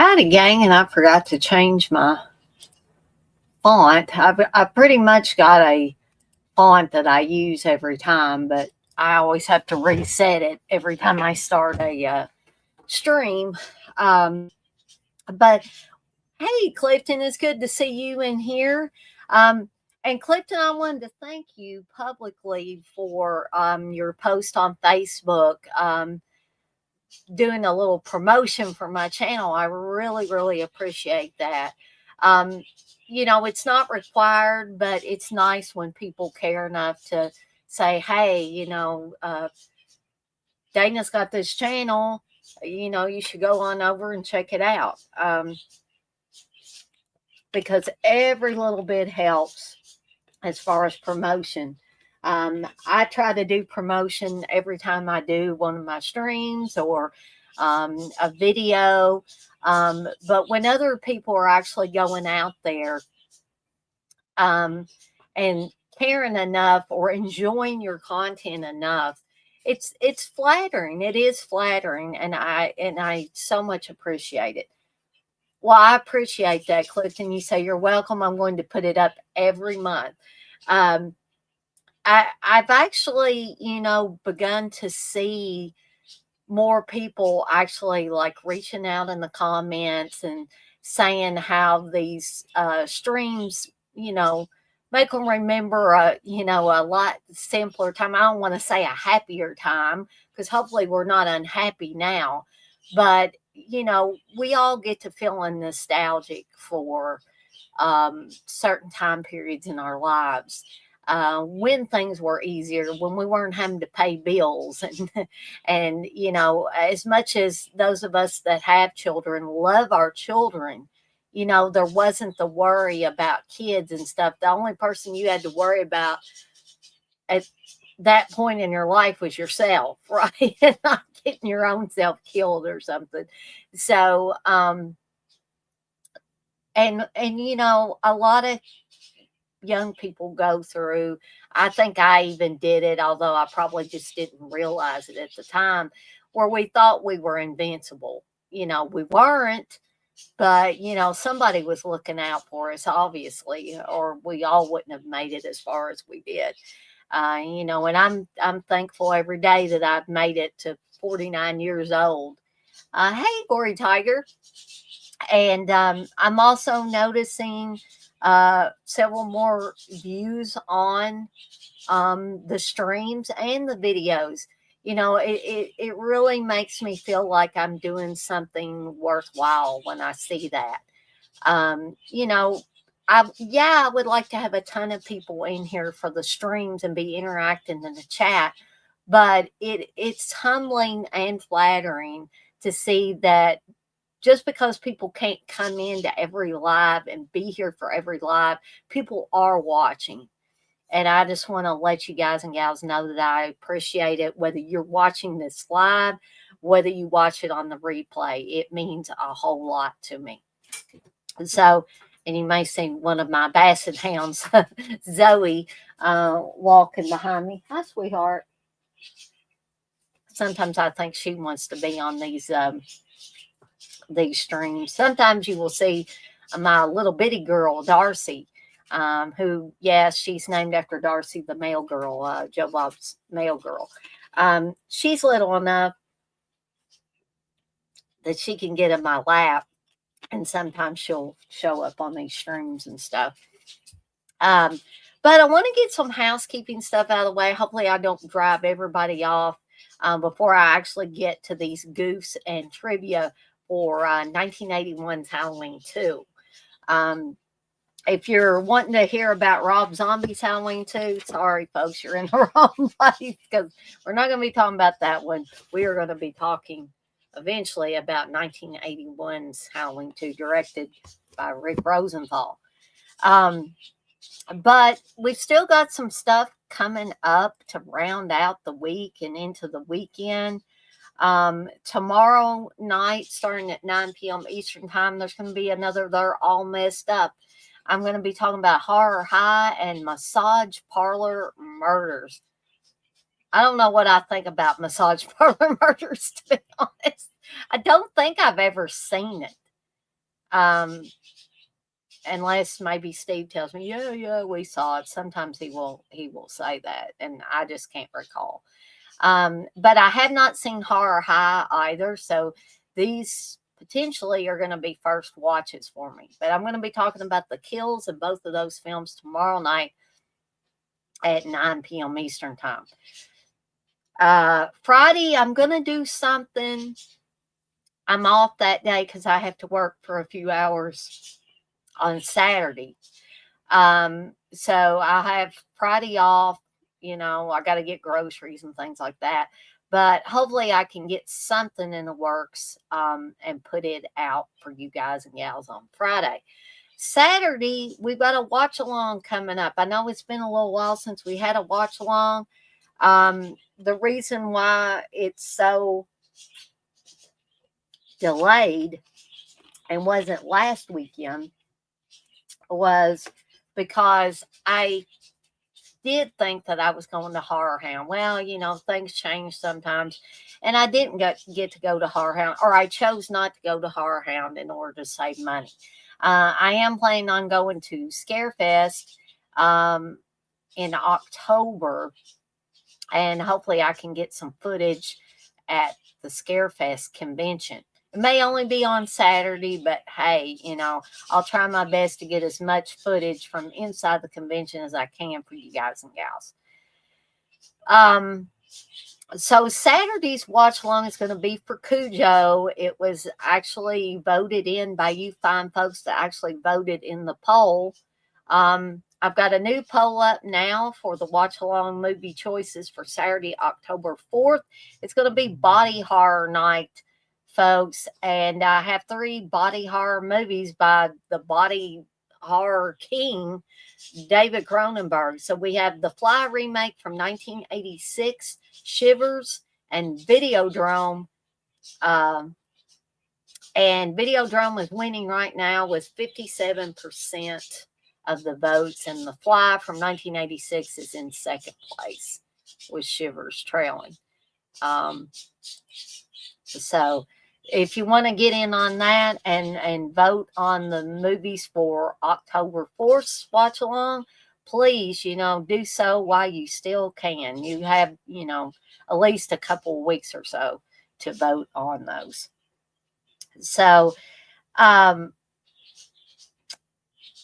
Howdy, gang, and I forgot to change my font. I pretty much got a font that I use every time, but I always have to reset it every time I start a stream. Um, but hey, Clifton, it's good to see you in here. Um, and Clifton, I wanted to thank you publicly for your post on Facebook. Doing a little promotion for my channel. I really, really appreciate that. Um, it's not required, but it's nice when people care enough to say, hey, Dana's got this channel, you should go on over and check it out. Because every little bit helps as far as promotion. I try to do promotion every time I do one of my streams or a video. But when other people are actually going out there um, and caring enough or enjoying your content enough, it's flattering. It is flattering, and I so much appreciate it. Well, I appreciate that, Clifton. You say you're welcome. I'm going to put it up every month. Um, I've actually, begun to see more people actually like reaching out in the comments and saying how these streams, make them remember a lot simpler time. I don't want to say a happier time because hopefully we're not unhappy now, but we all get to feeling nostalgic for certain time periods in our lives when things were easier, when we weren't having to pay bills, and as much as those of us that have children love our children, there wasn't the worry about kids and stuff. The only person you had to worry about at that point in your life was yourself, right? Not getting your own self killed or something. So, and a lot of young people go through. I think I even did it, although I probably just didn't realize it at the time, where we thought we were invincible. We weren't, but somebody was looking out for us, obviously, or we all wouldn't have made it as far as we did. And I'm thankful every day that I've made it to 49 years old. Hey, Gory Tiger. And I'm also noticing several more views on the streams and the videos. It really makes me feel like I'm doing something worthwhile when I see that. Um, you know, I would like to have a ton of people in here for the streams and be interacting in the chat, but it's humbling and flattering to see that just because people can't come into every live and be here for every live, people are watching. And I just want to let you guys and gals know that I appreciate it, whether you're watching this live, whether you watch it on the replay. It means a whole lot to me. So, and you may see one of my basset hounds, Zoe, walking behind me. Hi, sweetheart. Sometimes I think she wants to be on these streams. Sometimes you will see my little bitty girl, Darcy, who, yes, she's named after Darcy, the male girl, Joe Bob's male girl. She's little enough that she can get in my lap, and sometimes she'll show up on these streams and stuff. But I want to get some housekeeping stuff out of the way. Hopefully, I don't drive everybody off before I actually get to these Goofs and Trivia for 1981's Halloween 2. If you're wanting to hear about Rob Zombie's Halloween 2, sorry, folks, you're in the wrong place because we're not going to be talking about that one. We are going to be talking eventually about 1981's Halloween 2, directed by Rick Rosenthal. But we've still got some stuff coming up to round out the week and into the weekend. Tomorrow night, starting at 9 p.m. Eastern Time, there's going to be another They're All Messed Up. I'm going to be talking about horror high and massage parlor murders. I don't know what I think about massage parlor murders, to be honest. I don't think I've ever seen it. Unless maybe Steve tells me, yeah, we saw it. Sometimes he will say that, and I just can't recall. But I have not seen Horror High either, so these potentially are going to be first watches for me. But I'm going to be talking about the kills of both of those films tomorrow night at 9 p.m. Eastern Time. Friday, I'm going to do something. I'm off that day because I have to work for a few hours on Saturday. So I have Friday off. I got to get groceries and things like that. But hopefully I can get something in the works and put it out for you guys and gals on Friday. Saturday, we've got a watch along coming up. I know it's been a little while since we had a watch along. The reason why it's so delayed and wasn't last weekend was because I did think that I was going to Horror Hound. Well, things change sometimes. And I didn't get to go to Horror Hound, or I chose not to go to Horror Hound in order to save money. I am planning on going to Scarefest in October, and hopefully I can get some footage at the Scarefest convention. It may only be on Saturday, but hey, I'll try my best to get as much footage from inside the convention as I can for you guys and gals. So Saturday's watch along is going to be for Cujo. It was actually voted in by you fine folks that actually voted in the poll. I've got a new poll up now for the watch along movie choices for Saturday, October 4th. It's going to be Body Horror Night, folks. And I have 3 body horror movies by the body horror king, David Cronenberg. So we have the Fly remake from 1986, Shivers, and Videodrome. And Videodrome is winning right now with 57% of the votes, and The Fly from 1986 is in second place with Shivers trailing. So if you want to get in on that and vote on the movies for October 4th watch along, please, do so while you still can. You have, at least a couple of weeks or so to vote on those. So,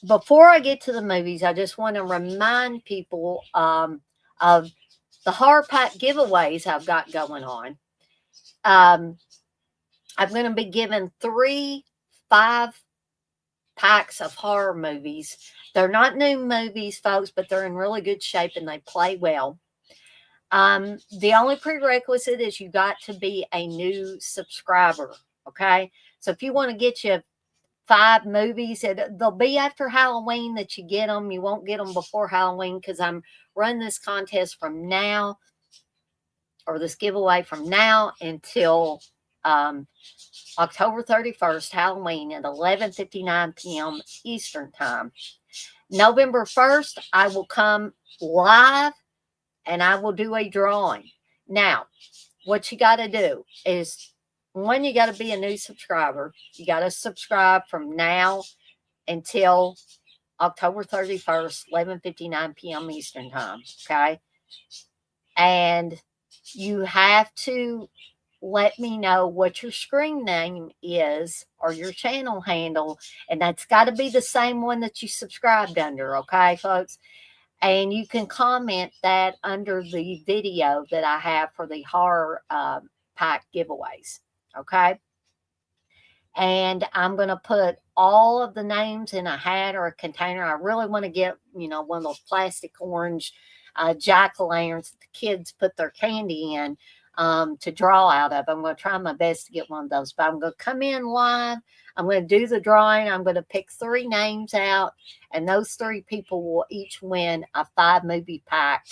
before I get to the movies, I just want to remind people of the Horror Pack giveaways I've got going on. I'm going to be giving 3 5-packs of horror movies. They're not new movies, folks, but they're in really good shape and they play well. The only prerequisite is you got to be a new subscriber, okay? So if you want to get you 5 movies, they'll be after Halloween that you get them. You won't get them before Halloween because I'm running this contest from now, or this giveaway from now until October 31st, Halloween at 11:59 p.m. Eastern Time. November 1st, I will come live and I will do a drawing. Now, what you got to do is, one, you got to be a new subscriber. You got to subscribe from now until October 31st, 11:59 p.m. Eastern Time, okay? And you have to let me know what your screen name is or your channel handle, and that's got to be the same one that you subscribed under, okay, folks? And you can comment that under the video that I have for the Horror Pack giveaways, okay? And I'm going to put all of the names in a hat or a container. I really want to get, one of those plastic orange jack-o'-lanterns that the kids put their candy in to draw out of. I'm going to try my best to get one of those. But I'm going to come in live. I'm going to do the drawing. I'm going to pick 3 names out. And those 3 people will each win a 5-movie pack.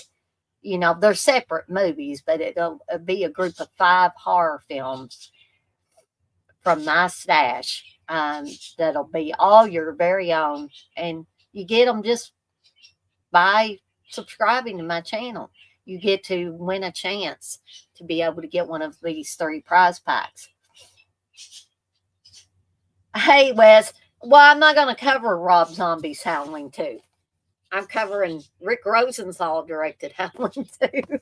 They're separate movies, but it'll be a group of 5 horror films from my stash that'll be all your very own, and you get them just by subscribing to my channel. You get to win a chance to be able to get one of these 3 prize packs. Hey, Wes, Well, I'm not going to cover Rob Zombie's Howling 2. I'm covering Rick Rosenthal directed Howling 2.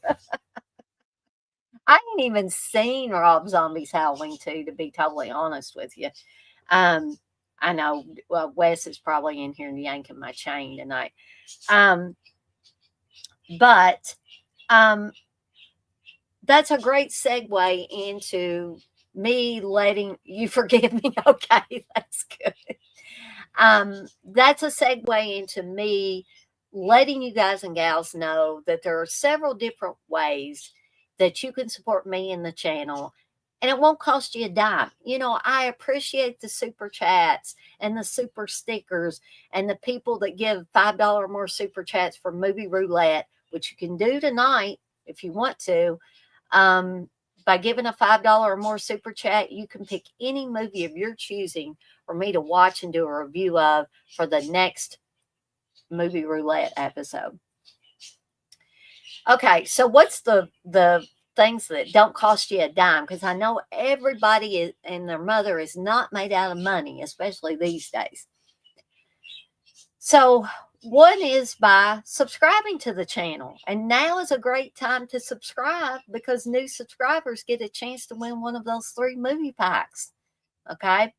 I ain't even seen Rob Zombie's Howling 2, to be totally honest with you. Um, I know Wes is probably in here yanking my chain tonight. Um, but um, that's a great segue into me letting you forgive me. Okay, that's good. That's a segue into me letting you guys and gals know that there are several different ways that you can support me in the channel, and it won't cost you a dime. You know, I appreciate the super chats and the super stickers and the people that give $5 or more super chats for movie roulette, which you can do tonight if you want to. Um, by giving a $5 or more super chat, you can pick any movie of your choosing for me to watch and do a review of for the next movie roulette episode. Okay, so what's the things that don't cost you a dime? Because I know everybody is, and their mother is not made out of money, especially these days. So one is by subscribing to the channel. And now is a great time to subscribe because new subscribers get a chance to win one of those 3 movie packs. Okay.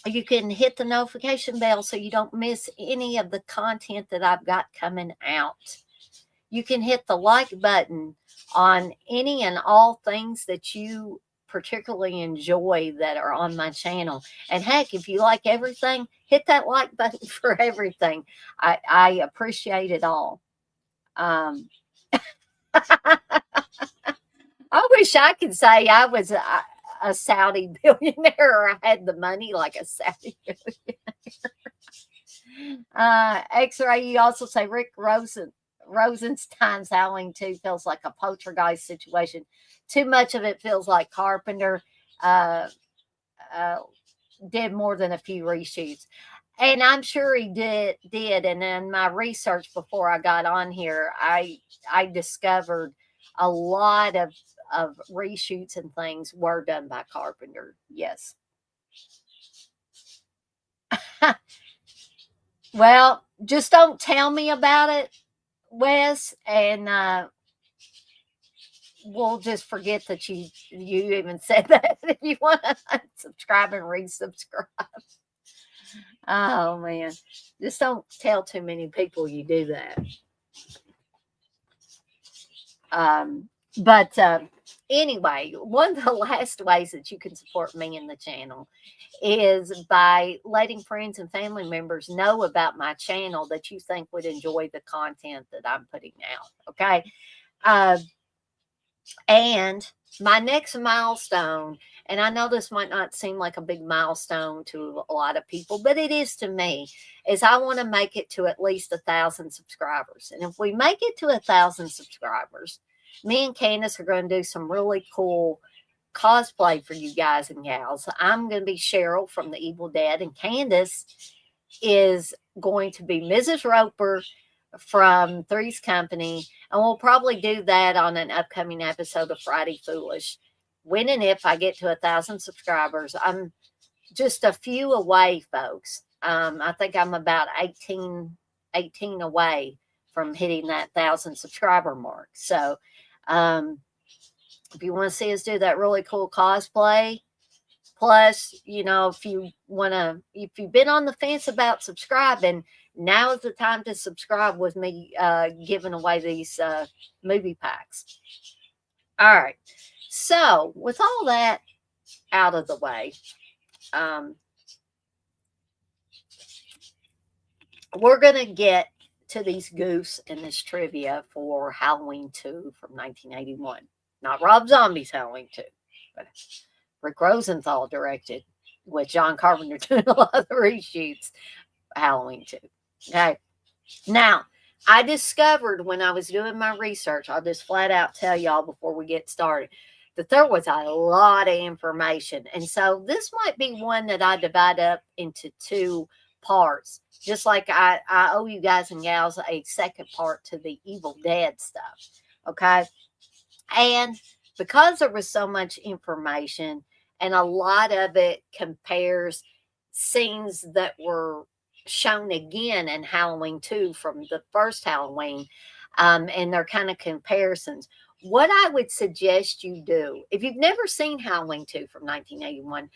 You can hit the notification bell so you don't miss any of the content that I've got coming out. You can hit the like button on any and all things that you particularly enjoy that are on my channel. And heck, if you like everything, hit that like button for everything. I appreciate it all. I wish I could say I was a Saudi billionaire or I had the money like a Saudi billionaire. X-Ray, you also say Rick Rosenstein's Howling 2 feels like a poltergeist situation. Too much of it feels like Carpenter uh, uh, did more than a few reshoots. And I'm sure he did. And in my research before I got on here, I discovered a lot of reshoots and things were done by Carpenter. Yes. Well, just don't tell me about it, Wes, and we'll just forget that you even said that. If you want to unsubscribe and resubscribe. Oh man, just don't tell too many people you do that. But anyway, one of the last ways that you can support me in the channel is by letting friends and family members know about my channel that you think would enjoy the content that I'm putting out. Okay. And my next milestone, and I know this might not seem like a big milestone to a lot of people, but it is to me, is I want to make it to at least 1,000 subscribers. And if we make it to 1,000 subscribers, me and Candace are going to do some really cool cosplay for you guys and gals. I'm going to be Cheryl from The Evil Dead, and Candace is going to be Mrs. Roper from Three's Company, and we'll probably do that on an upcoming episode of Friday Foolish. When and if I get to 1,000 subscribers, I'm just a few away, folks. I think I'm about 18 away from hitting that 1,000 subscriber mark. So, if you want to see us do that really cool cosplay, plus, you know, if you've been on the fence about subscribing, now is the time to subscribe with me giving away these movie packs. All right. So, with all that out of the way, we're going to get to these goofs and this trivia for Halloween 2 from 1981. Not Rob Zombie's Halloween 2, but Rick Rosenthal directed, with John Carpenter doing a lot of the reshoots, Halloween 2. Okay. Now, I discovered when I was doing my research, I'll just flat out tell y'all before we get started, that there was a lot of information. And so this might be one that I divide up into 2 parts, just like I owe you guys and gals a second part to the Evil Dead stuff. Okay. And because there was so much information and a lot of it compares scenes that were shown again in Halloween 2 from the first Halloween, and they're kind of comparisons. What I would suggest you do, if you've never seen Halloween 2 from 1981,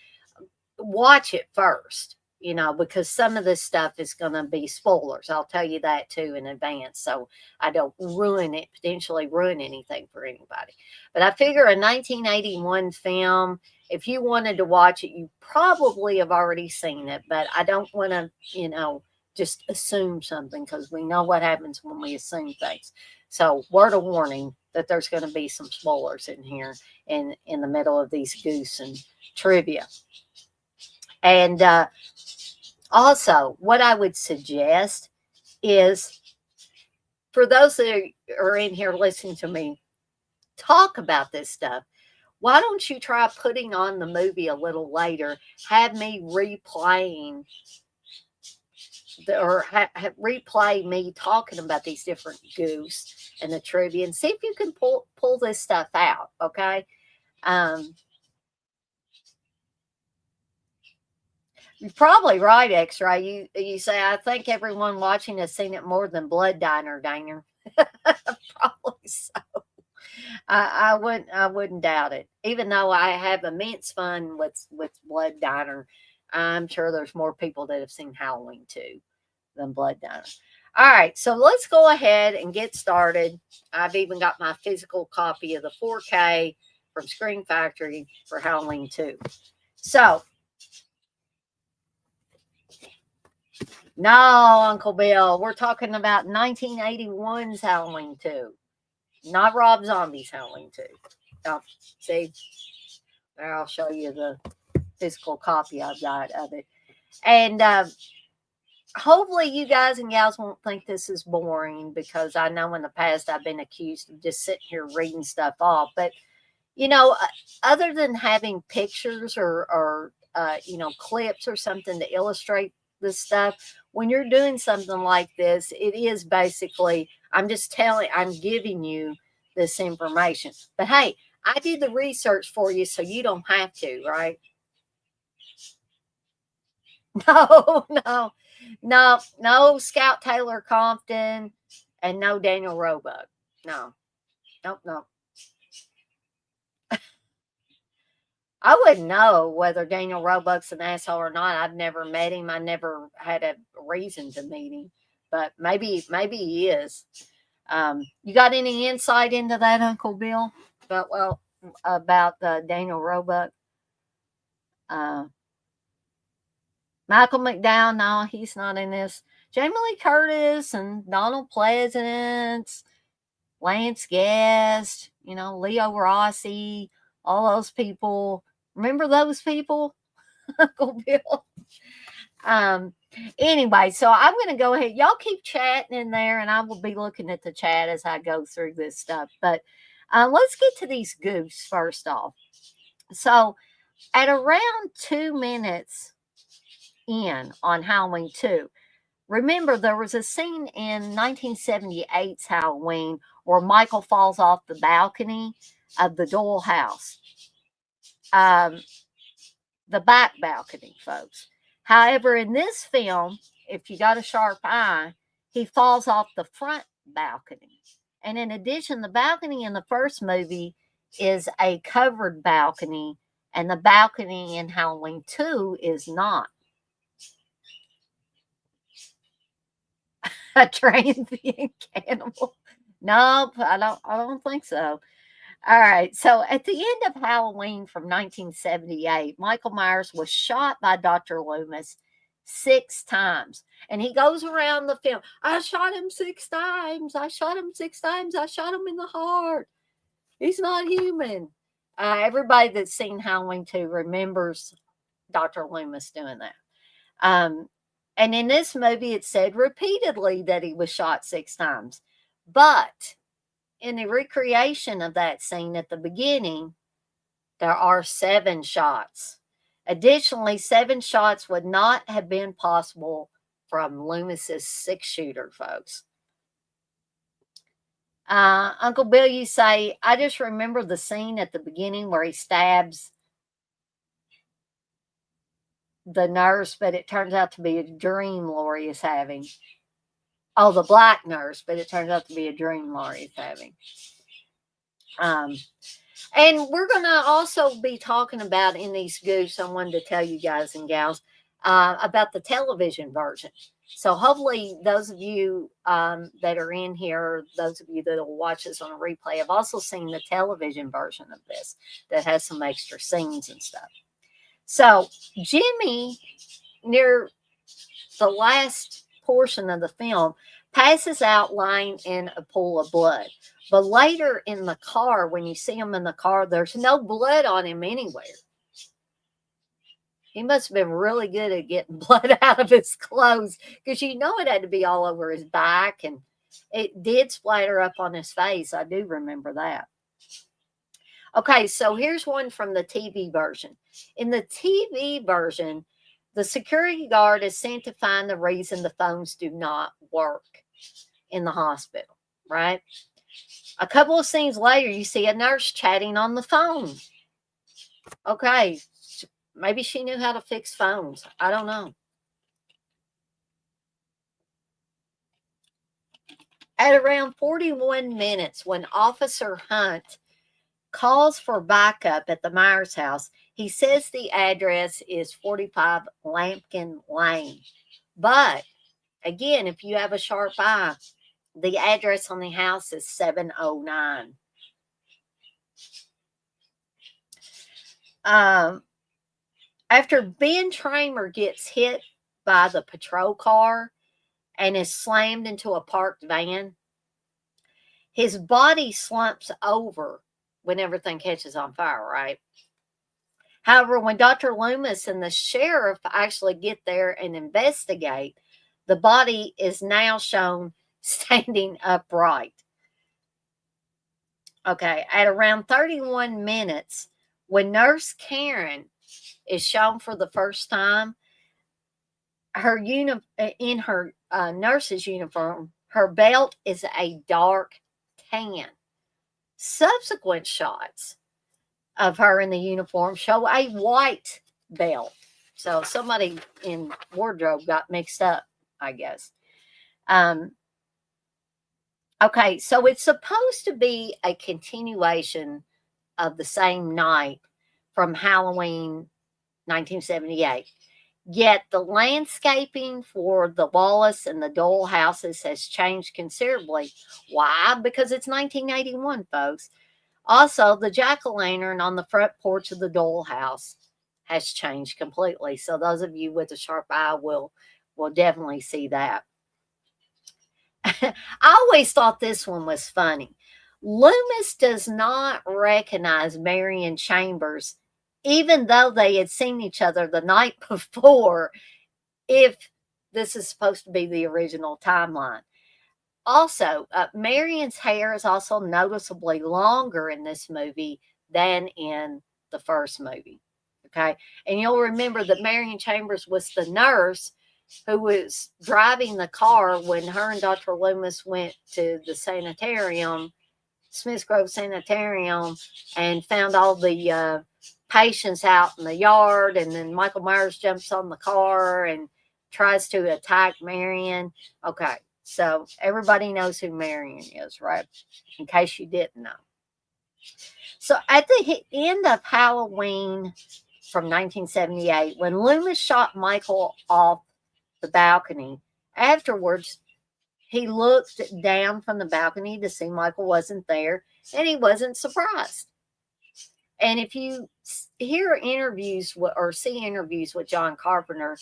watch it first, because some of this stuff is going to be spoilers. I'll tell you that too in advance, so I don't potentially ruin anything for anybody. But I figure a 1981 film, if you wanted to watch it, you probably have already seen it, but I don't want to, just assume something, because we know what happens when we assume things. So, word of warning that there's going to be some spoilers in here in the middle of these Goofs and Trivia. And also, what I would suggest is, for those that are in here listening to me talk about this stuff, why don't you try putting on the movie a little later? Have me replaying replay me talking about these different goofs and the trivia, and see if you can pull this stuff out. Okay. You're probably right, X-Ray. You say, I think everyone watching has seen it more than Blood Diner, Danger. Probably so. I wouldn't doubt it. Even though I have immense fun with Blood Diner, I'm sure there's more people that have seen Halloween 2 than Blood Diner. All right, so let's go ahead and get started. I've even got my physical copy of the 4K from Screen Factory for Halloween 2. So, no, Uncle Bill, we're talking about 1981's Halloween 2, not Rob Zombie's Halloween 2. Oh, see, there, I'll show you the physical copy I've got of it. And hopefully you guys and gals won't think this is boring, because I know in the past I've been accused of just sitting here reading stuff off. But, other than having pictures or clips or something to illustrate this stuff, when you're doing something like this, it is basically, I'm giving you this information. But hey, I did the research for you, so you don't have to, right? No Scout Taylor Compton, and no Daniel Roebuck. No, nope. I wouldn't know whether Daniel Roebuck's an asshole or not. I've never met him. I never had a reason to meet him, but maybe he is. You got any insight into that, Uncle Bill? About Daniel Roebuck? Michael McDowell? No, he's not in this. Jamie Lee Curtis and Donald Pleasance, Lance Guest, Leo Rossi, all those people. Remember those people, Uncle Bill? Anyway, so I'm going to go ahead. Y'all keep chatting in there, and I will be looking at the chat as I go through this stuff. But let's get to these goofs first off. So at around 2 minutes in on Halloween 2, remember there was a scene in 1978's Halloween where Michael falls off the balcony of the doll house. The back balcony, folks. However, in this film, if you got a sharp eye, he falls off the front balcony. And in addition, the balcony in the first movie is a covered balcony, and the balcony in Halloween 2 is not. A transient cannibal? Nope, I don't think so. All right. So at the end of Halloween from 1978, Michael Myers was shot by Dr. Loomis 6 times. And he goes around the film. I shot him 6 times. I shot him 6 times. I shot him in the heart. He's not human. Everybody that's seen Halloween 2 remembers Dr. Loomis doing that. And in this movie, it said repeatedly that he was shot 6 times. But in the recreation of that scene at the beginning, there are 7 shots. Additionally, 7 shots would not have been possible from Loomis's 6-shooter, folks. Uncle Bill, you say, I just remember the scene at the beginning where he stabs the nurse, but it turns out to be a dream Lori is having. Oh, the black nurse, but it turns out to be a dream Lori is having. Um, and we're going to also be talking about in these goofs, I wanted to tell you guys and gals about the television version. So hopefully those of you that are in here, those of you that will watch this on a replay, have also seen the television version of this that has some extra scenes and stuff. So Jimmy, near the last portion of the film, passes out lying in a pool of blood. But later in the car, when you see him in the car, there's no blood on him anywhere. He must have been really good at getting blood out of his clothes, because you know it had to be all over his back, and it did splatter up on his face. I do remember that. Okay, so here's one from the TV version. In the TV version, the security guard is sent to find the reason the phones do not work in the hospital, right? A couple of scenes later, you see a nurse chatting on the phone. Okay, maybe she knew how to fix phones. I don't know. At around 41 minutes, when Officer Hunt calls for backup at the Myers house, he says the address is 45 Lampkin Lane. But again, if you have a sharp eye, the address on the house is 709. After Ben Tramer gets hit by the patrol car and is slammed into a parked van, his body slumps over when everything catches on fire, right? However, when Dr. Loomis and the sheriff actually get there and investigate, the body is now shown standing upright. Okay, at around 31 minutes, when Nurse Karen is shown for the first time, her in her nurse's uniform, her belt is a dark tan. Subsequent shots of her in the uniform show a white belt. So somebody in wardrobe got mixed up, I guess. Okay, so it's supposed to be a continuation of the same night from Halloween 1978. Yet the landscaping for the Wallace and the Dole houses has changed considerably. Why? Because it's 1981, folks. Also, the jack-o'-lantern on the front porch of the Dole house has changed completely. So those of you with a sharp eye will definitely see that. I always thought this one was funny. Loomis does not recognize Marion Chambers, even though they had seen each other the night before, if this is supposed to be the original timeline. Also, Marion's hair is also noticeably longer in this movie than in the first movie. Okay. And you'll remember that Marion Chambers was the nurse who was driving the car when her and Dr. Loomis went to the sanitarium, Smiths Grove Sanitarium, and found all the patients out in the yard. And then Michael Myers jumps on the car and tries to attack Marion. Okay, so everybody knows who Marion is, right? In case you didn't know. So at the end of Halloween from 1978, when Loomis shot Michael off the balcony, afterwards, he looked down from the balcony to see Michael wasn't there, and he wasn't surprised. And if you hear interviews or see interviews with John Carpenter,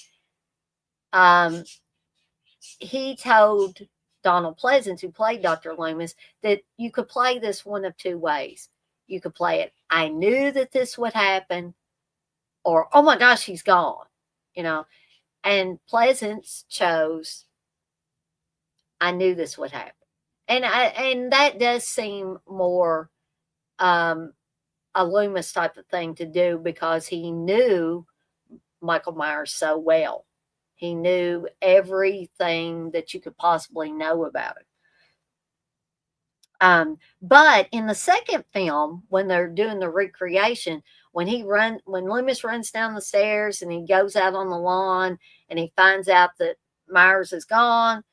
he told Donald Pleasance, who played Dr. Loomis, that you could play this one of two ways. You could play it, I knew that this would happen, or, oh my gosh, he's gone, you know. And Pleasance chose, I knew this would happen. And that does seem more a Loomis type of thing to do, because he knew Michael Myers so well. He knew everything that you could possibly know about it. But in the second film, when they're doing the recreation, when Loomis runs down the stairs and he goes out on the lawn and he finds out that Myers is gone,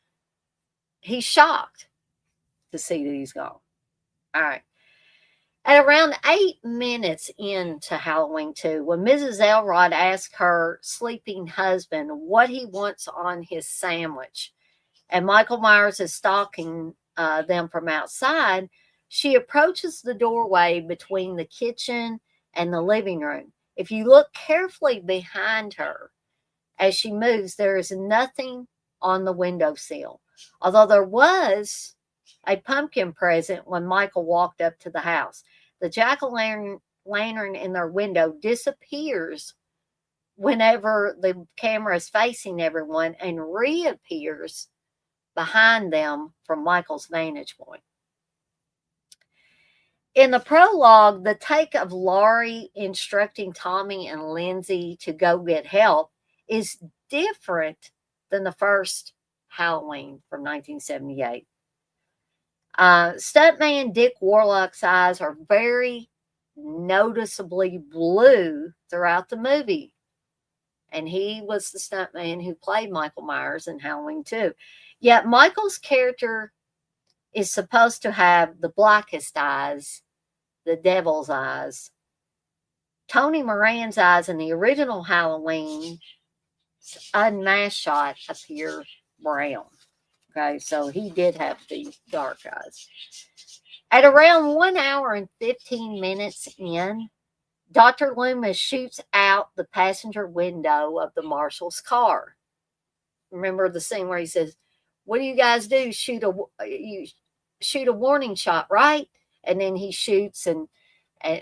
he's shocked to see that he's gone. All right. At around 8 minutes into Halloween 2, when Mrs. Elrod asks her sleeping husband what he wants on his sandwich, and Michael Myers is stalking them from outside, she approaches the doorway between the kitchen and the living room. If you look carefully behind her as she moves, there is nothing on the windowsill, although there was a pumpkin present when Michael walked up to the house. The jack-o'-lantern in their window disappears whenever the camera is facing everyone and reappears behind them from Michael's vantage point. In the prologue, the take of Laurie instructing Tommy and Lindsay to go get help is different than the first Halloween from 1978. Stuntman Dick Warlock's eyes are very noticeably blue throughout the movie. And he was the stuntman who played Michael Myers in Halloween 2. Yet Michael's character is supposed to have the blackest eyes, the devil's eyes. Tony Moran's eyes in the original Halloween unmasked shot appear brown. Okay, so he did have the dark eyes. At around 1 hour and 15 minutes in, Dr. Loomis shoots out the passenger window of the marshal's car. Remember the scene where he says, "What do you guys do? You shoot a warning shot, right?" And then he shoots and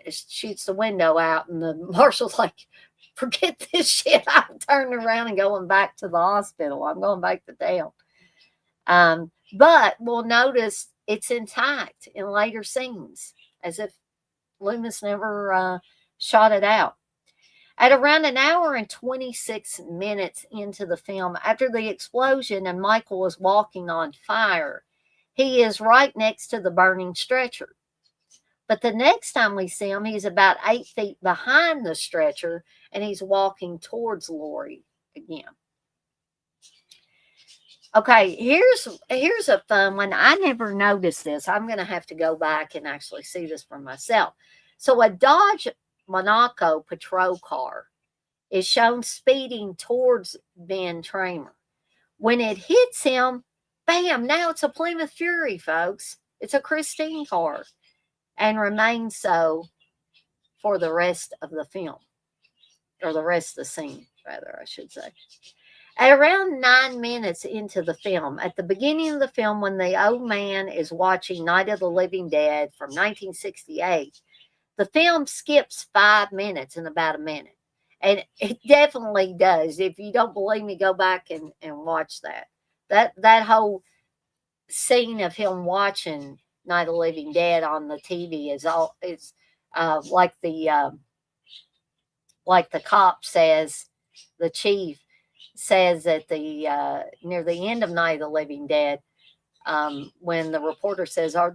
shoots the window out, and the marshal's like, "Forget this shit. I'm turning around and going back to the hospital. I'm going back to town." But we'll notice it's intact in later scenes, as if Loomis never shot it out. At around 1 hour and 26 minutes into the film, after the explosion and Michael is walking on fire, he is right next to the burning stretcher. But the next time we see him, he's about 8 feet behind the stretcher and he's walking towards Laurie again. Okay, here's a fun one. I never noticed this. I'm going to have to go back and actually see this for myself. So a Dodge Monaco patrol car is shown speeding towards Ben Tramer. When it hits him, bam, now it's a Plymouth Fury, folks. It's a Christine car, and remains so for the rest of the film, or the rest of the scene, rather, I should say. At around 9 minutes into the film, at the beginning of the film, when the old man is watching Night of the Living Dead from 1968, the film skips 5 minutes in about a minute. And it definitely does. If you don't believe me, go back and watch that. That whole scene of him watching Night of the Living Dead on the TV is like the cop says, the chief says at the near the end of Night of the Living Dead, when the reporter says, "Are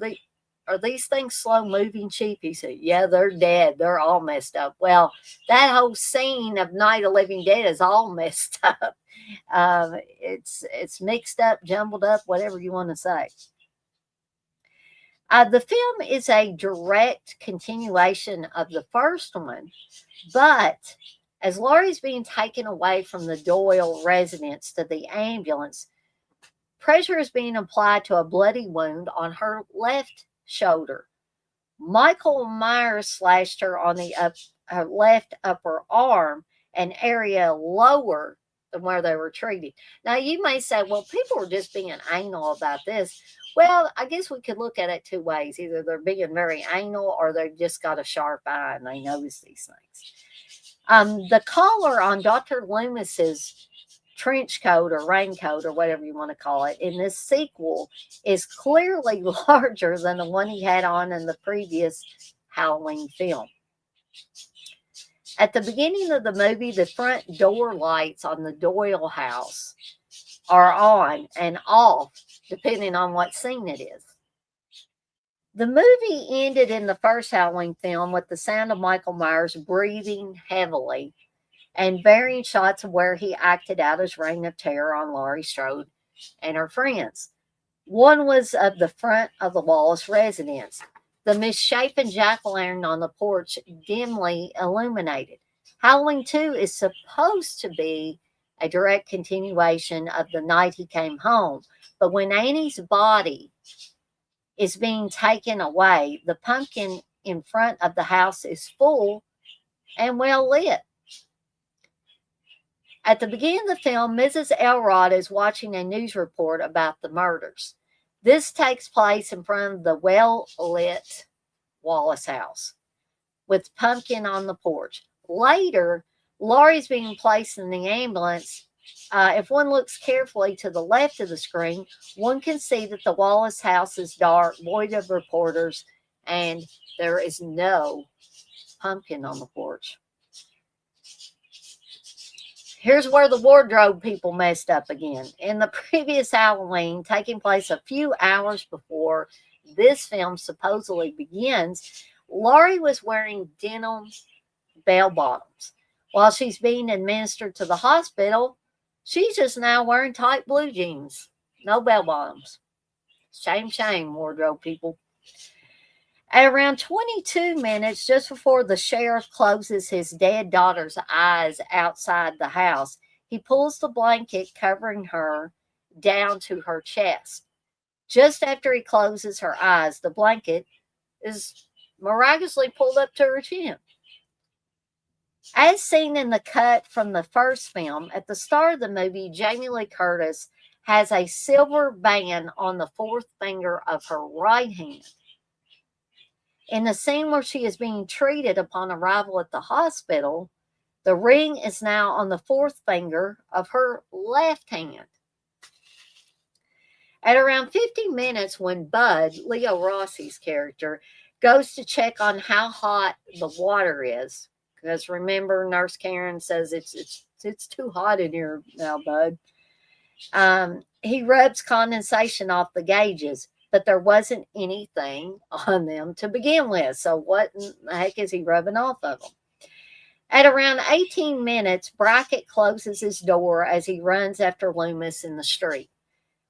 these things slow moving, Chief?" He said, "Yeah, they're dead. They're all messed up." Well, that whole scene of Night of the Living Dead is all messed up. It's mixed up, jumbled up, whatever you want to say. The film is a direct continuation of the first one, but as Laurie's being taken away from the Doyle residence to the ambulance, pressure is being applied to a bloody wound on her left shoulder. Michael Myers slashed her on her left upper arm, an area lower than where they were treated. Now, you may say, well, people are just being anal about this. Well, I guess we could look at it two ways. Either they're being very anal or they've just got a sharp eye and they notice these things. The collar on Dr. Loomis's trench coat or raincoat or whatever you want to call it in this sequel is clearly larger than the one he had on in the previous Halloween film. At the beginning of the movie, the front door lights on the Doyle house are on and off depending on what scene it is. The movie ended in the first Halloween film with the sound of Michael Myers breathing heavily and varying shots of where he acted out his reign of terror on Laurie Strode and her friends. One was of the front of the Wallace residence, the misshapen jack-o'-lantern on the porch dimly illuminated. Halloween 2 is supposed to be a direct continuation of the night he came home, but when Annie's body is being taken away, the pumpkin in front of the house is full and well lit. At the beginning of the film, Mrs. Elrod is watching a news report about the murders. This takes place in front of the well lit Wallace house with Pumpkin on the porch. Later, Laurie's being placed in the ambulance. If one looks carefully to the left of the screen, one can see that the Wallace house is dark, void of reporters, and there is no Pumpkin on the porch. Here's where the wardrobe people messed up again. In the previous Halloween, taking place a few hours before this film supposedly begins, Laurie was wearing denim bell bottoms. While she's being administered to the hospital, she's just now wearing tight blue jeans. No bell bottoms. Shame, shame, wardrobe people. At around 22 minutes, just before the sheriff closes his dead daughter's eyes outside the house, he pulls the blanket covering her down to her chest. Just after he closes her eyes, the blanket is miraculously pulled up to her chin. As seen in the cut from the first film, at the start of the movie, Jamie Lee Curtis has a silver band on the fourth finger of her right hand. In the scene where she is being treated upon arrival at the hospital, the ring is now on the fourth finger of her left hand. At around 50 minutes, when Bud, Leo Rossi's character, goes to check on how hot the water is, because remember, Nurse Karen says it's too hot in here now, Bud. He rubs condensation off the gauges, but there wasn't anything on them to begin with. So what in the heck is he rubbing off of them? At around 18 minutes, Brackett closes his door as he runs after Loomis in the street.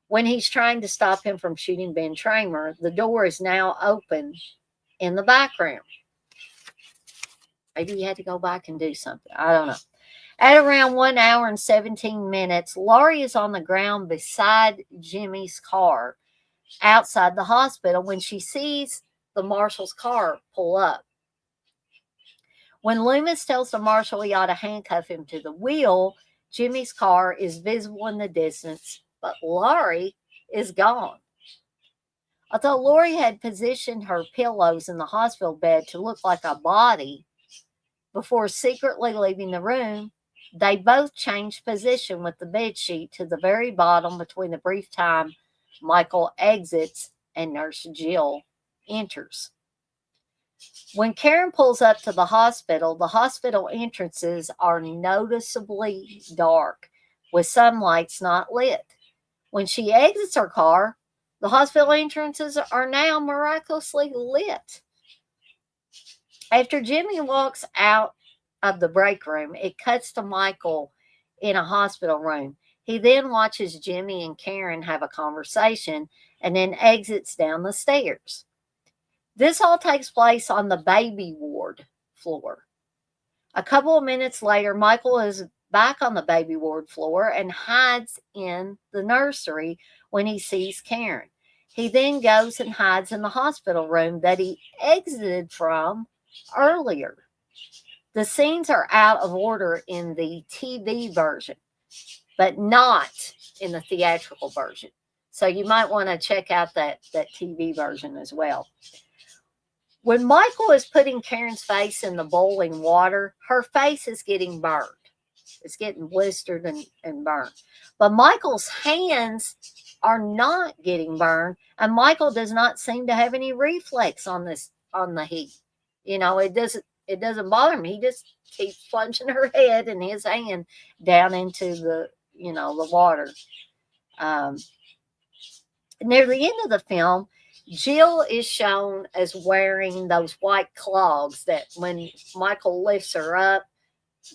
When he's trying to stop him from shooting Ben Tramer, the door is now open in the background. Maybe he had to go back and do something. I don't know. At around 1 hour and 17 minutes, Laurie is on the ground beside Jimmy's car outside the hospital when she sees the marshal's car pull up. When Loomis tells the marshal he ought to handcuff him to the wheel, Jimmy's car is visible in the distance, but Laurie is gone. Although Laurie had positioned her pillows in the hospital bed to look like a body before secretly leaving the room, they both changed position with the bedsheet to the very bottom between the brief time Michael exits and Nurse Jill enters. When Karen pulls up to the hospital entrances are noticeably dark, with some lights not lit. When she exits her car, the hospital entrances are now miraculously lit. After Jimmy walks out of the break room, it cuts to Michael in a hospital room. He then watches Jimmy and Karen have a conversation and then exits down the stairs. This all takes place on the baby ward floor. A couple of minutes later, Michael is back on the baby ward floor and hides in the nursery when he sees Karen. He then goes and hides in the hospital room that he exited from earlier. The scenes are out of order in the TV version, but not in the theatrical version. So you might want to check out that TV version as well. When Michael is putting Karen's face in the boiling water, her face is getting burned. It's getting blistered and burned. But Michael's hands are not getting burned, and Michael does not seem to have any reflex on the heat. You know, it doesn't bother him. He just keeps plunging her head and his hand down into the water. Near the end of the film, Jill is shown as wearing those white clogs that when Michael lifts her up,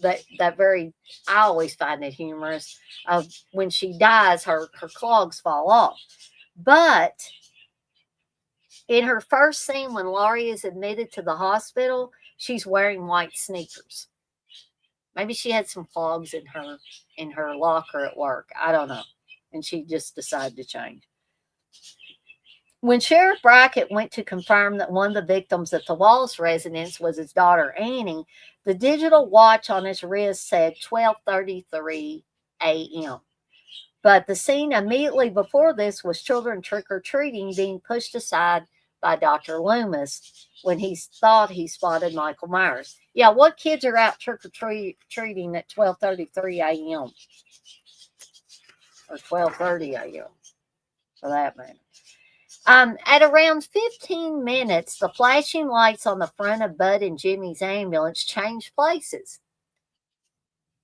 that very, I always find it humorous. Of when she dies, her clogs fall off. But in her first scene, when Laurie is admitted to the hospital, she's wearing white sneakers. Maybe she had some clogs in her locker at work. I don't know, and she just decided to change. When Sheriff Brackett went to confirm that one of the victims at the Wallace residence was his daughter Annie, the digital watch on his wrist said 12:33 a.m. But the scene immediately before this was children trick-or-treating being pushed aside by Dr. Loomis when he thought he spotted Michael Myers. Yeah, what kids are out trick-or-treating at 12:33 a.m. or 12:30 a.m. for that matter? At around 15 minutes, the flashing lights on the front of Bud and Jimmy's ambulance change places.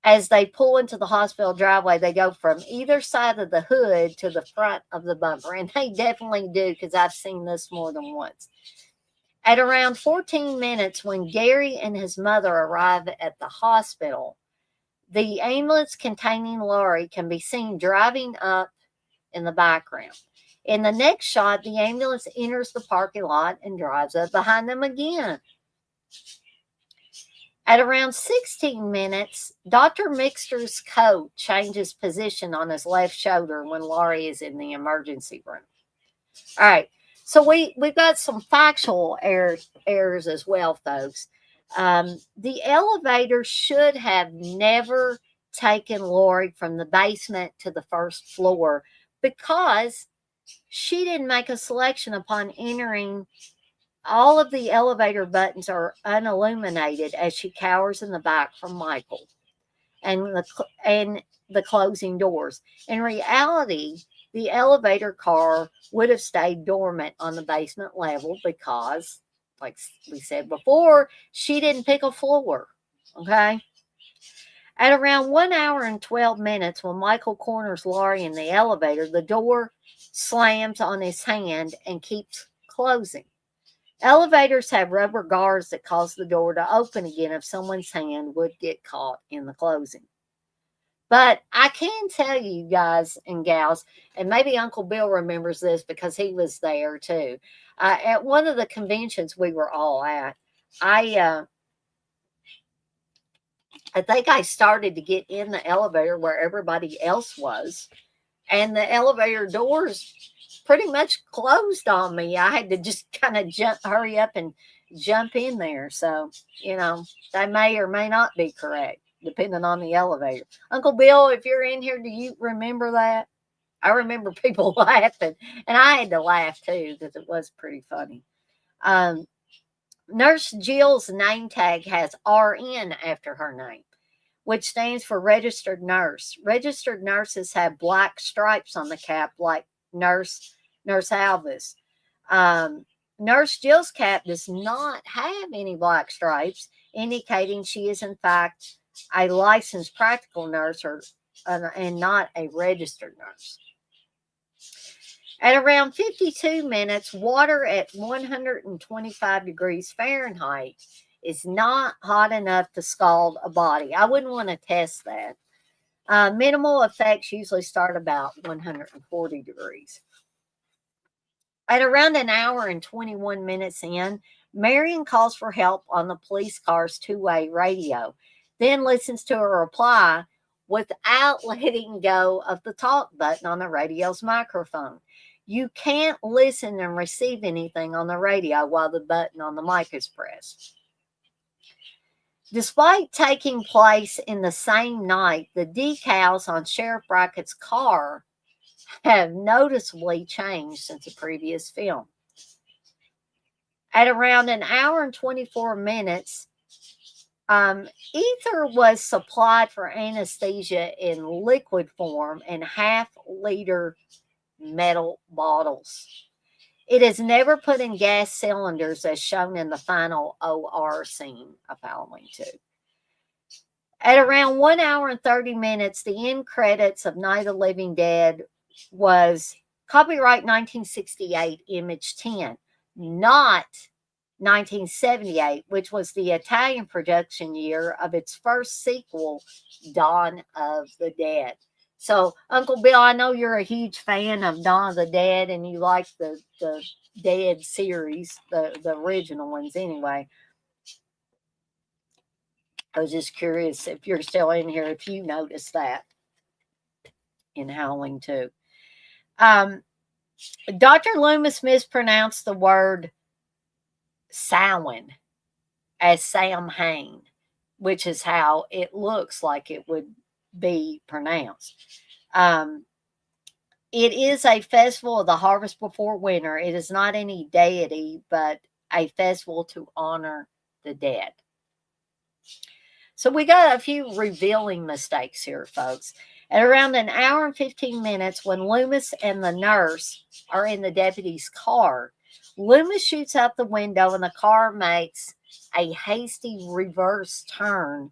As they pull into the hospital driveway, they go from either side of the hood to the front of the bumper. And they definitely do, because I've seen this more than once. At around 14 minutes, when Gary and his mother arrive at the hospital, the ambulance containing Laurie can be seen driving up in the background. In the next shot, the ambulance enters the parking lot and drives up behind them again. At around 16 minutes, Dr. Mixter's coat changes position on his left shoulder when Laurie is in the emergency room. All right, so we've got some factual errors as well, folks. The elevator should have never taken Laurie from the basement to the first floor because she didn't make a selection upon entering. All of the elevator buttons are unilluminated as she cowers in the back from Michael and the closing doors. In reality, the elevator car would have stayed dormant on the basement level because, like we said before, she didn't pick a floor. Okay? At around 1 hour and 12 minutes, when Michael corners Laurie in the elevator, the door slams on his hand and keeps closing. Elevators have rubber guards that cause the door to open again if someone's hand would get caught in the closing. But I can tell you guys and gals, and maybe Uncle Bill remembers this because he was there too. At one of the conventions we were all at, I think I started to get in the elevator where everybody else was, and the elevator doors pretty much closed on me. I had to just kind of hurry up and jump in there. So, they may or may not be correct, depending on the elevator. Uncle Bill, if you're in here, do you remember that? I remember people laughing, and I had to laugh too because it was pretty funny. Nurse Jill's name tag has RN after her name, which stands for registered nurse. Registered nurses have black stripes on the cap, like Nurse Alvis. Nurse Jill's cap does not have any black stripes, indicating she is in fact a licensed practical nurse and not a registered nurse. At around 52 minutes, water at 125 degrees Fahrenheit is not hot enough to scald a body. I wouldn't want to test that. Minimal effects usually start about 140 degrees. At around an hour and 21 minutes in, Marion calls for help on the police car's two-way radio, then listens to a reply without letting go of the talk button on the radio's microphone. You can't listen and receive anything on the radio while the button on the mic is pressed. Despite taking place in the same night, the decals on Sheriff Brackett's car have noticeably changed since the previous film. At around an hour and 24 minutes, ether was supplied for anesthesia in liquid form in half-liter metal bottles. It is never put in gas cylinders as shown in the final OR scene of Halloween 2. At around 1 hour and 30 minutes, the end credits of Night of the Living Dead was Copyright 1968, image 10, not 1978, which was the Italian production year of its first sequel, Dawn of the Dead. So, Uncle Bill, I know you're a huge fan of Dawn of the Dead and you like the Dead series, the original ones anyway. I was just curious if you're still in here, if you noticed that in Howling 2. Dr. Loomis mispronounced the word Samhain as Sam Hain, which is how it looks like it would be pronounced. It is a festival of the harvest before winter. It is not any deity, but a festival to honor the dead. So we got a few revealing mistakes here, folks. At around an hour and 15 minutes, when Loomis and the nurse are in the deputy's car, Loomis shoots out the window and the car makes a hasty reverse turn.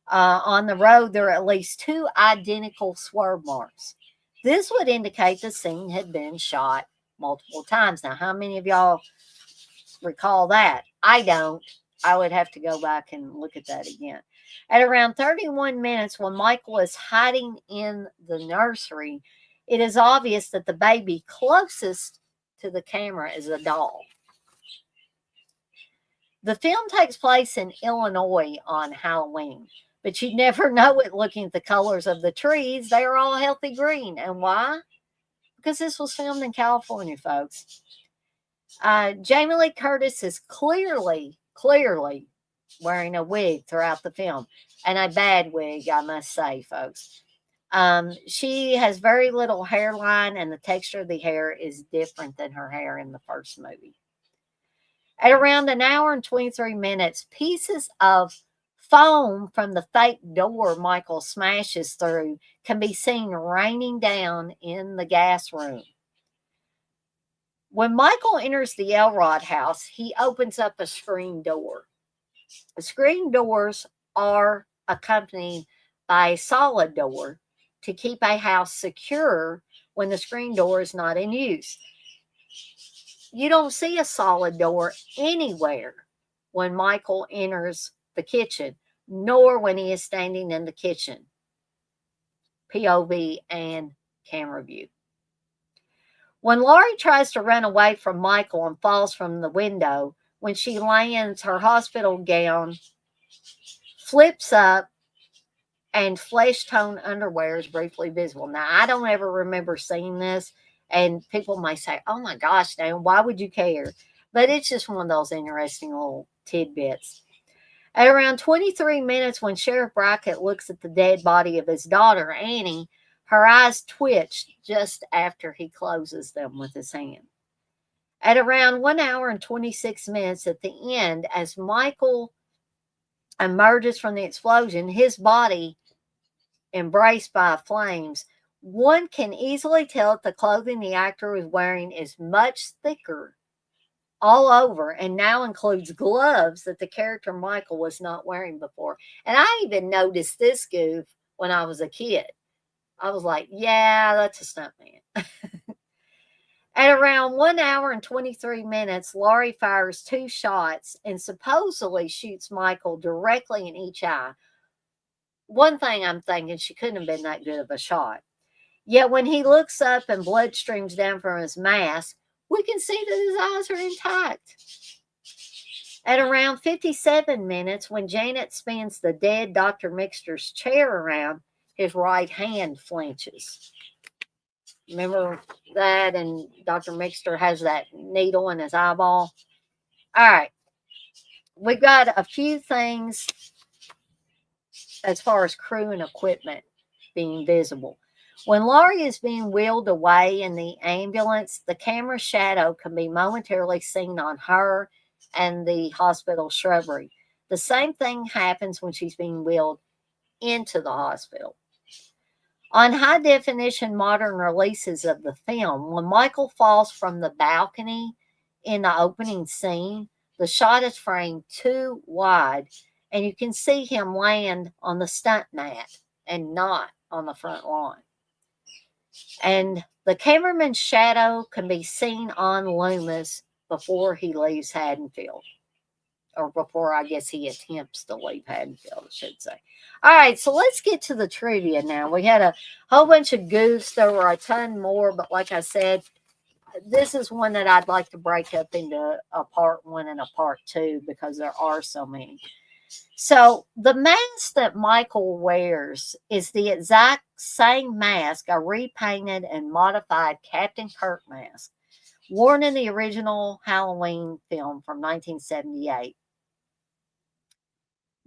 On the road, there are at least 2 identical swerve marks. This would indicate the scene had been shot multiple times. Now, how many of y'all recall that? I don't. I would have to go back and look at that again. At around 31 minutes, when Michael is hiding in the nursery, it is obvious that the baby closest to the camera is a doll. The film takes place in Illinois on Halloween, but you'd never know it looking at the colors of the trees. They are all healthy green. And why? Because this was filmed in California, folks. Jamie Lee Curtis is clearly wearing a wig throughout the film, and a bad wig, I must say, folks. She has very little hairline, and the texture of the hair is different than her hair in the first movie. At around an hour and 23 minutes, pieces of foam from the fake door Michael smashes through can be seen raining down in the gas room. When Michael enters the Elrod house, he opens up a screen door. The screen doors are accompanied by a solid door to keep a house secure when the screen door is not in use. You don't see a solid door anywhere when Michael enters the kitchen, nor when he is standing in the kitchen. POV and camera view. When Laurie tries to run away from Michael and falls from the window, when she lands, her hospital gown flips up and flesh tone underwear is briefly visible. Now, I don't ever remember seeing this, and people may say, oh my gosh, Dan, why would you care? But it's just one of those interesting little tidbits. At around 23 minutes, when Sheriff Brackett looks at the dead body of his daughter, Annie, her eyes twitch just after he closes them with his hand. At around 1 hour and 26 minutes at the end, as Michael emerges from the explosion, his body embraced by flames, one can easily tell that the clothing the actor is wearing is much thicker all over and now includes gloves that the character Michael was not wearing before. And I even noticed this goof when I was a kid. I was like, yeah, that's a stuntman. At around 1 hour and 23 minutes, Laurie fires 2 shots and supposedly shoots Michael directly in each eye. One thing I'm thinking, she couldn't have been that good of a shot. Yet when he looks up and blood streams down from his mask, we can see that his eyes are intact. At around 57 minutes, when Janet spins the dead Dr. Mixter's chair around, his right hand flinches. Remember that? And Dr. Mixter has that needle in his eyeball. All right. We've got a few things as far as crew and equipment being visible. When Laurie is being wheeled away in the ambulance, the camera shadow can be momentarily seen on her and the hospital shrubbery. The same thing happens when she's being wheeled into the hospital. On high definition modern releases of the film, when Michael falls from the balcony in the opening scene, the shot is framed too wide and you can see him land on the stunt mat and not on the front lawn. And The cameraman's shadow can be seen on Loomis before he leaves Haddonfield. Or before, I guess, he attempts to leave Haddonfield, I should say. All right, so let's get to the trivia now. We had a whole bunch of goofs. There were a ton more, but like I said, this is one that I'd like to break up into a part one and a part two because there are so many. So the mask that Michael wears is the exact same mask, a repainted and modified Captain Kirk mask, worn in the original Halloween film from 1978.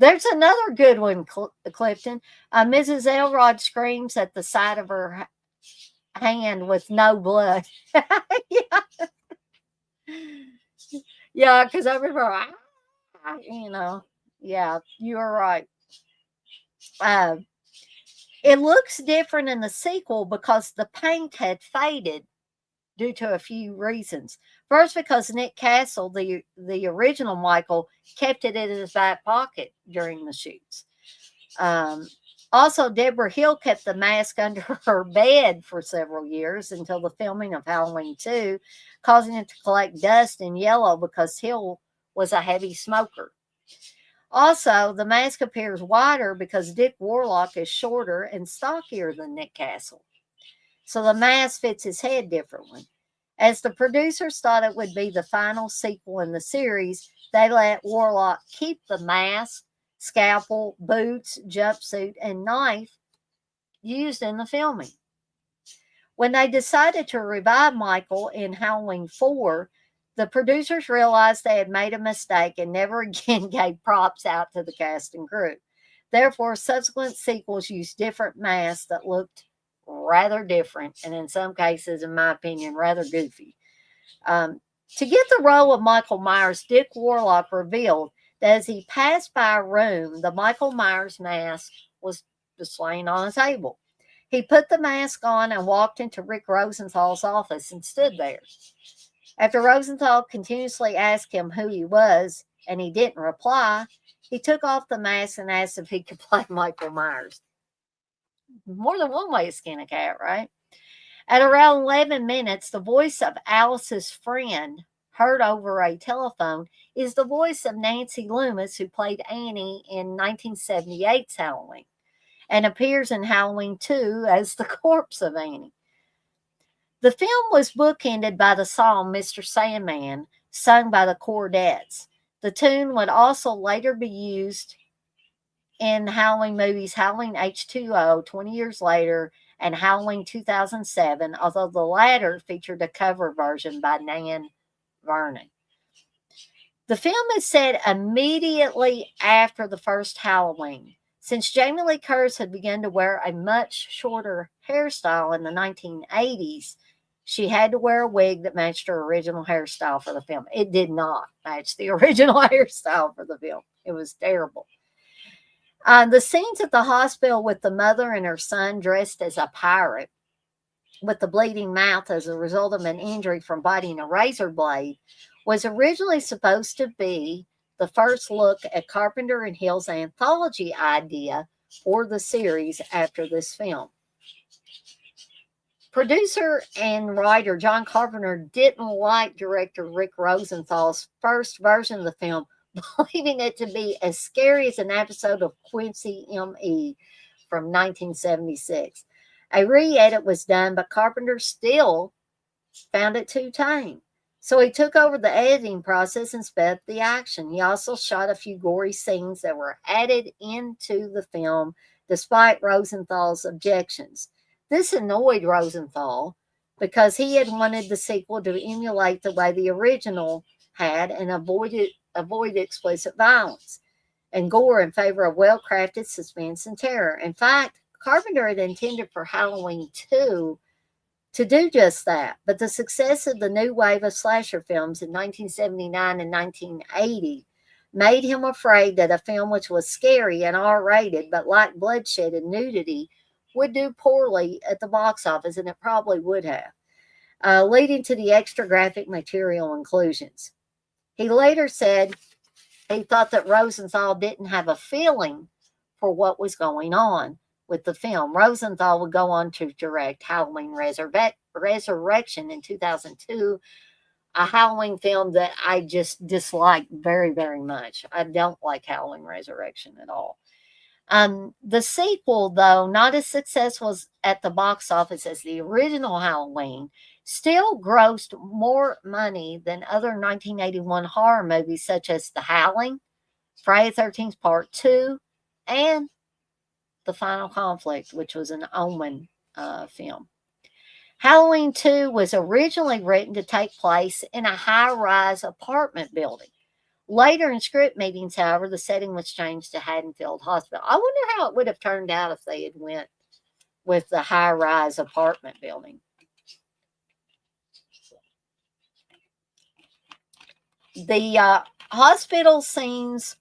There's another good one, Clifton. Mrs. Elrod screams at the side of her hand with no blood. Yeah, yeah, because I remember, yeah, you're right. Uh, it looks different in the sequel because the paint had faded due to a few reasons. First, because Nick Castle, the original Michael, kept it in his back pocket during the shoots. Also, Deborah Hill kept the mask under her bed for several years until the filming of Halloween 2, causing it to collect dust and yellow because Hill was a heavy smoker. Also, the mask appears wider because Dick Warlock is shorter and stockier than Nick Castle. So the mask fits his head differently. As the producers thought it would be the final sequel in the series, they let Warlock keep the mask, scalpel, boots, jumpsuit, and knife used in the filming. When they decided to revive Michael in Halloween 4, the producers realized they had made a mistake and never again gave props out to the cast and crew. Therefore, subsequent sequels used different masks that looked rather different, and in some cases, in my opinion, rather goofy. To get the role of Michael Myers, Dick Warlock revealed that as he passed by a room, the Michael Myers mask was just laying on a table. He put the mask on and walked into Rick Rosenthal's office and stood there. After Rosenthal continuously asked him who he was and he didn't reply, he took off the mask and asked if he could play Michael Myers. More than one way to skin a cat, right? At around 11 minutes, the voice of Alice's friend, heard over a telephone, is the voice of Nancy Loomis, who played Annie in 1978's Halloween and appears in Halloween 2 as the corpse of Annie. The film was bookended by the song Mr. Sandman, sung by the Chordettes. The tune would also later be used in Halloween movies Halloween H2O 20 years later and Halloween 2007, although the latter featured a cover version by Nan Vernon. The film is set immediately after the first Halloween. Since Jamie Lee Curtis had begun to wear a much shorter hairstyle in the 1980s, she had to wear a wig that matched her original hairstyle for the film. It did not match the original hairstyle for the film. It was terrible. The scenes at the hospital with the mother and her son dressed as a pirate with the bleeding mouth as a result of an injury from biting a razor blade was originally supposed to be the first look at Carpenter and Hill's anthology idea for the series after this film. Producer and writer John Carpenter didn't like director Rick Rosenthal's first version of the film, believing it to be as scary as an episode of Quincy M.E. from 1976. A re-edit was done, but Carpenter still found it too tame. So he took over the editing process and sped up the action. He also shot a few gory scenes that were added into the film despite Rosenthal's objections. This annoyed Rosenthal because he had wanted the sequel to emulate the way the original had and avoid explicit violence and gore in favor of well-crafted suspense and terror. In fact, Carpenter had intended for Halloween 2 to do just that, but the success of the new wave of slasher films in 1979 and 1980 made him afraid that a film which was scary and R-rated but lacked bloodshed and nudity would do poorly at the box office, and it probably would have, leading to the extra graphic material inclusions. He later said he thought that Rosenthal didn't have a feeling for what was going on, with the film. Rosenthal would go on to direct Halloween Resurrection in 2002, a Halloween film that I just dislike very, very much. I don't like Halloween Resurrection at all. The sequel, though not as successful at the box office as the original Halloween, still grossed more money than other 1981 horror movies such as The Howling, Friday the 13th Part 2, and The Final Conflict, which was an Omen film. Halloween 2 was originally written to take place in a high-rise apartment building. Later in script meetings, however, the setting was changed to Haddonfield Hospital. I wonder how it would have turned out if they had went with the high-rise apartment building. The hospital scenes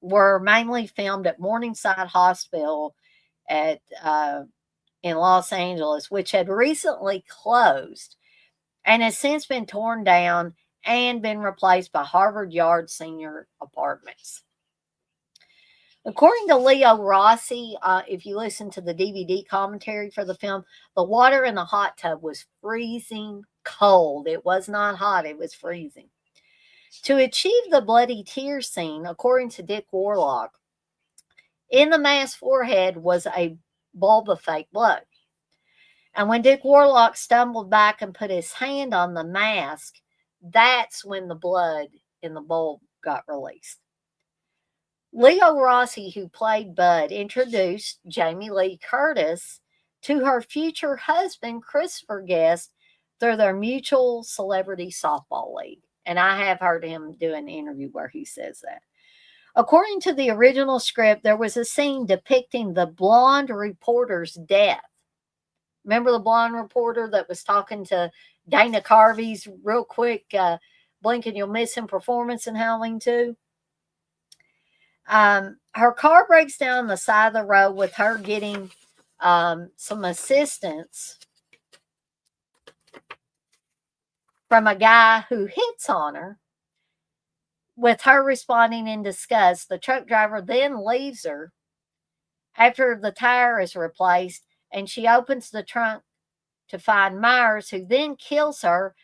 were mainly filmed at Morningside Hospital at in Los Angeles, which had recently closed and has since been torn down and been replaced by Harvard Yard Senior Apartments. According to Leo Rossi, if you listen to the DVD commentary for the film, the water in the hot tub was freezing cold. It was not hot, it was freezing. To achieve the bloody tear scene, according to Dick Warlock, in the masked forehead was a bulb of fake blood. And when Dick Warlock stumbled back and put his hand on the mask, that's when the blood in the bulb got released. Leo Rossi, who played Bud, introduced Jamie Lee Curtis to her future husband, Christopher Guest, through their mutual celebrity softball league. And I have heard him do an interview where he says that. According to the original script, there was a scene depicting the blonde reporter's death. Remember the blonde reporter that was talking to Dana Carvey's real quick, blink and you'll miss him performance in Halloween 2? Her car breaks down on the side of the road with her getting some assistance from a guy who hits on her. With her responding in disgust, the truck driver then leaves her after the tire is replaced, and she opens the trunk to find Myers, who then kills her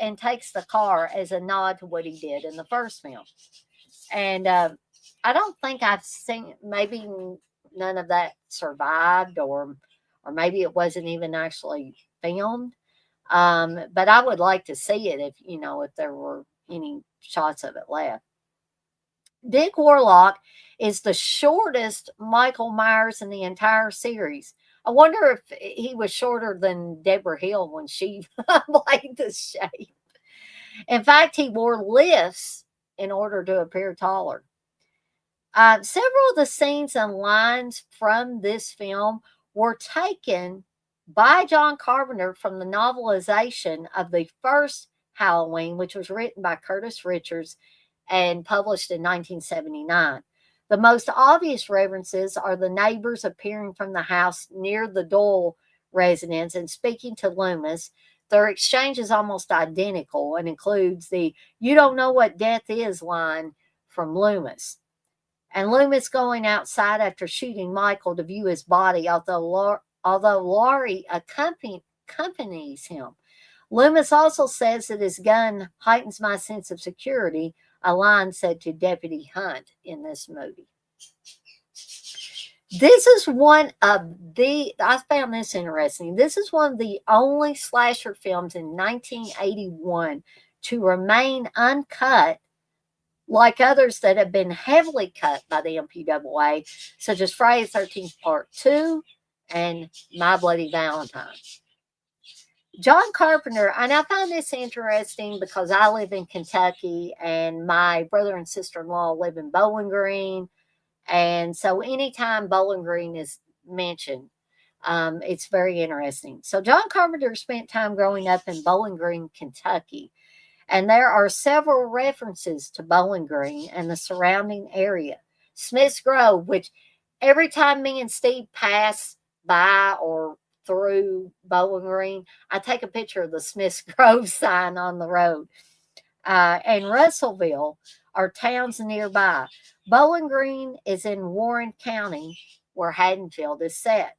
and takes the car as a nod to what he did in the first film. And I don't think I've seen, maybe none of that survived, or maybe it wasn't even actually filmed. But I would like to see it if there were any shots of it left. Dick Warlock is the shortest Michael Myers in the entire series. I wonder if he was shorter than Deborah Hill when she played the shape. In fact, he wore lifts in order to appear taller. Several of the scenes and lines from this film were taken by John Carpenter from the novelization of the first Halloween, which was written by Curtis Richards and published in 1979. The most obvious references are the neighbors appearing from the house near the Doyle residence and speaking to Loomis. Their exchange is almost identical and includes the "you don't know what death is" line from Loomis. And Loomis going outside after shooting Michael to view his body, although Laurie accompanies him. Loomis also says that his gun heightens my sense of security, a line said to Deputy Hunt in this movie. This is one of I found this interesting. This is one of the only slasher films in 1981 to remain uncut, like others that have been heavily cut by the MPAA, such as Friday the 13th Part 2 and My Bloody Valentine. John Carpenter, and I find this interesting because I live in Kentucky and my brother and sister-in-law live in Bowling Green. And so anytime Bowling Green is mentioned, it's very interesting. So John Carpenter spent time growing up in Bowling Green, Kentucky. And there are several references to Bowling Green and the surrounding area. Smith's Grove, which every time me and Steve pass by or through Bowling Green, I take a picture of the Smith's Grove sign on the road. And Russellville are towns nearby. Bowling Green is in Warren County, where Haddonfield is set.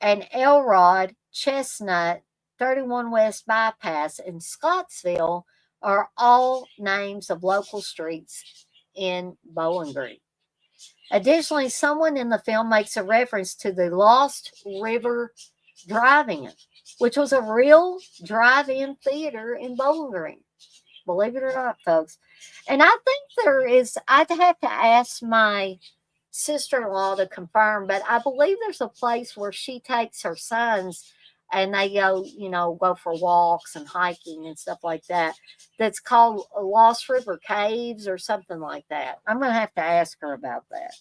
And Elrod, Chestnut, 31 West Bypass, and Scottsville are all names of local streets in Bowling Green. Additionally, someone in the film makes a reference to the Lost River Drive-In, which was a real drive-in theater in Bowling Green. Believe it or not, folks. And I think there is, I'd have to ask my sister-in-law to confirm, but I believe there's a place where she takes her sons and they go, go for walks and hiking and stuff like that. That's called Lost River Caves or something like that. I'm going to have to ask her about that.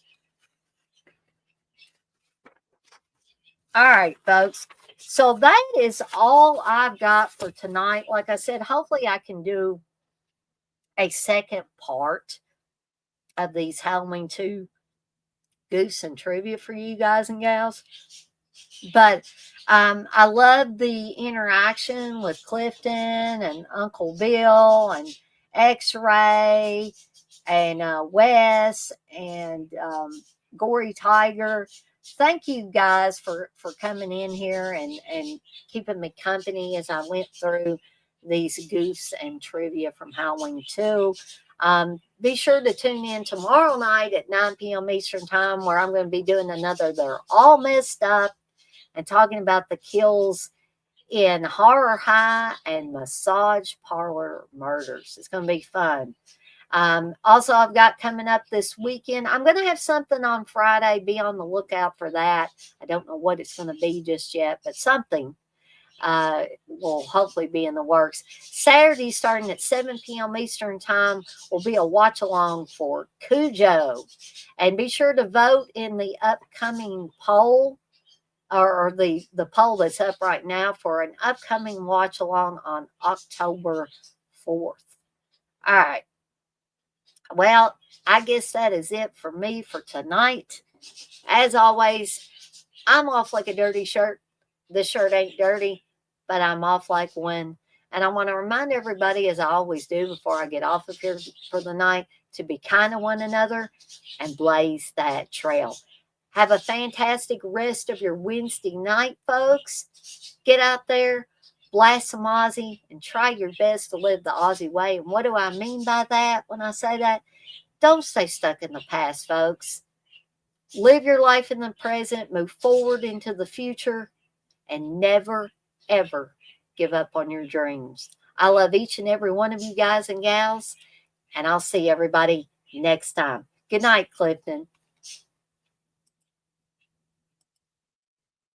All right, folks. So that is all I've got for tonight. Like I said, hopefully I can do a second part of these Halloween 2 Goofs and Trivia for you guys and gals. But I love the interaction with Clifton and Uncle Bill and X-Ray and Wes and Gory Tiger. Thank you guys for coming in here and keeping me company as I went through these Goofs and Trivia from Halloween 2. Be sure to tune in tomorrow night at 9 p.m. Eastern Time, where I'm going to be doing another They're All Messed Up and talking about the kills in Horror High and Massage Parlor Murders. It's going to be fun. Also, I've got coming up this weekend, I'm going to have something on Friday. Be on the lookout for that. I don't know what it's going to be just yet, but something will hopefully be in the works. Saturday, starting at 7 p.m. Eastern Time, will be a watch along for Cujo. And be sure to vote in the upcoming poll, or the poll that's up right now, for an upcoming watch along on October 4th. All right. Well, I guess that is it for me for tonight. As always, I'm off like a dirty shirt. This shirt ain't dirty, but I'm off like one. And I want to remind everybody, as I always do before I get off of here for the night, to be kind to one another and blaze that trail. Have a fantastic rest of your Wednesday night, folks. Get out there, blast some Aussie, and try your best to live the Aussie way. And what do I mean by that when I say that? Don't stay stuck in the past, folks. Live your life in the present, move forward into the future, and never, ever give up on your dreams. I love each and every one of you guys and gals, and I'll see everybody next time. Good night, Clifton.